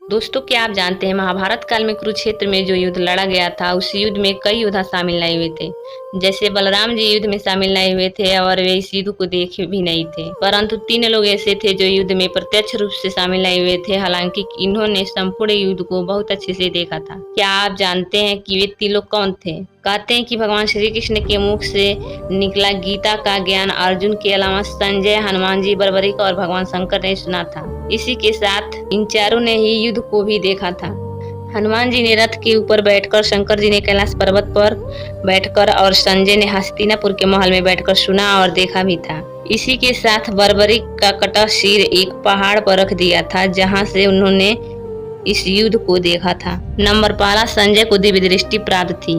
दोस्तों, क्या आप जानते हैं महाभारत काल में कुरुक्षेत्र में जो युद्ध लड़ा गया था, उस युद्ध में कई योद्धा शामिल नहीं हुए थे। जैसे बलराम जी युद्ध में शामिल नहीं हुए थे और वे इस युद्ध को देखे भी नहीं थे, परंतु 3 लोग ऐसे थे जो युद्ध में प्रत्यक्ष रूप से शामिल नहीं हुए थे। हालांकि इन्होंने संपूर्ण युद्ध को बहुत अच्छे से देखा था। क्या आप जानते हैं कि वे 3 लोग कौन थे? कहते हैं कि भगवान श्री कृष्ण के मुख से निकला गीता का ज्ञान अर्जुन के अलावा संजय, हनुमान जी, बर्बरीक और भगवान शंकर ने सुना था। इसी के साथ इन चारों ने ही युद्ध को भी देखा था। हनुमान जी ने रथ के ऊपर बैठकर, शंकर जी ने कैलाश पर्वत पर बैठकर और संजय ने हस्तिनापुर के महल में बैठकर सुना और देखा भी था। इसी के साथ बर्बरीक का कटा सिर एक पहाड़ पर रख दिया था, जहां से उन्होंने इस युद्ध को देखा था। नंबर 12, संजय को दिव्य दृष्टि प्राप्त थी,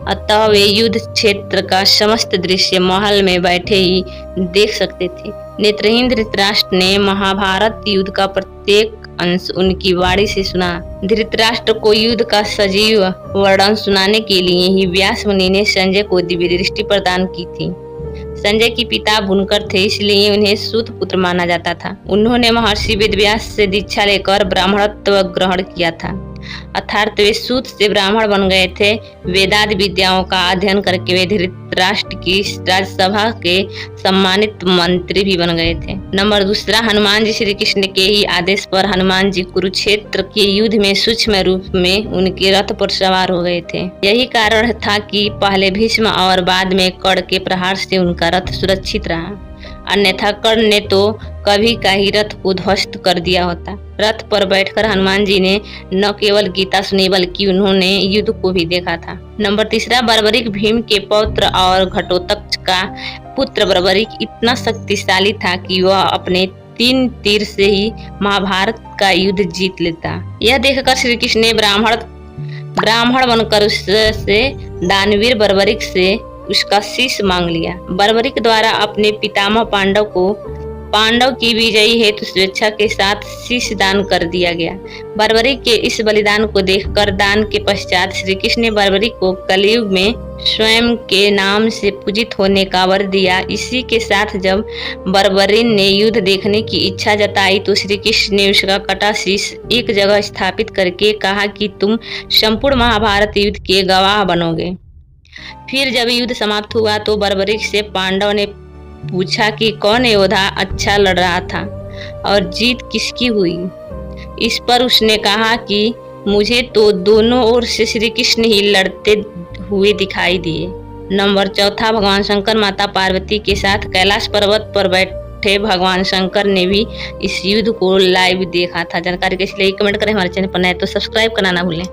अतः वे युद्ध क्षेत्र का समस्त दृश्य महल में बैठे ही देख सकते थे। नेत्रहीन धृतराष्ट्र ने महाभारत युद्ध का प्रत्येक अंश उनकी वाणी से सुना। धृतराष्ट्र को युद्ध का सजीव वर्णन सुनाने के लिए ही व्यास मुनि ने संजय को दिव्य दृष्टि प्रदान की थी। संजय के पिता बुनकर थे, इसलिए उन्हें सूत पुत्र माना जाता था। उन्होंने महर्षि वेदव्यास से दीक्षा लेकर ब्राह्मणत्व ग्रहण किया था, अर्थात वे सूत से ब्राह्मण बन गए थे। वेदादि विद्याओं का अध्ययन करके वे धृतराष्ट्र की राज्यसभा के सम्मानित मंत्री भी बन गए थे। नंबर 2, हनुमान जी श्री कृष्ण के ही आदेश पर हनुमान जी कुरुक्षेत्र के युद्ध में सूक्ष्म रूप में उनके रथ पर सवार हो गए थे। यही कारण था कि पहले भीष्म और बाद में कर्ण के प्रहार से उनका रथ सुरक्षित रहा, अन्यथा कर्ण ने तो कभी का ही रथ को ध्वस्त कर दिया होता। रथ पर बैठकर हनुमान जी ने न केवल गीता सुनी बल्कि उन्होंने युद्ध को भी देखा था। नंबर 3, बर्बरीक भीम के पौत्र और घटोत्कच का पुत्र बर्बरीक इतना शक्तिशाली था कि वह अपने 3 तीर से ही महाभारत का युद्ध जीत लेता। यह देखकर श्री कृष्ण ने ब्राह्मण बनकर उससे दानवीर बर्बरीक से उसका शीश मांग लिया। बर्बरीक द्वारा अपने पितामह पांडव की विजयी हेतु स्वेच्छा के साथ शीश दान कर दिया गया। बर्बरीक के इस बलिदान को देखकर दान के पश्चात श्री कृष्ण ने बर्बरीक को कलयुग में स्वयं के नाम से पूजित होने का वर दिया। इसी के साथ जब बर्बरीन ने युद्ध देखने की इच्छा जताई तो श्री कृष्ण ने उसका कटा शीश एक जगह स्थापित करके कहा कि तुम संपूर्ण महाभारत युद्ध के गवाह बनोगे। फिर जब युद्ध समाप्त हुआ तो बर्बरीक से पांडव ने पूछा कि कौन योद्धा अच्छा लड़ रहा था और जीत किसकी हुई। इस पर उसने कहा कि मुझे तो दोनों ओर से श्री कृष्ण ही लड़ते हुए दिखाई दिए। नंबर 4, भगवान शंकर माता पार्वती के साथ कैलाश पर्वत पर बैठे भगवान शंकर ने भी इस युद्ध को लाइव देखा था। जानकारी के लिए कमेंट करें, हमारे चैनल पर नए तो सब्सक्राइब करना ना भूलें।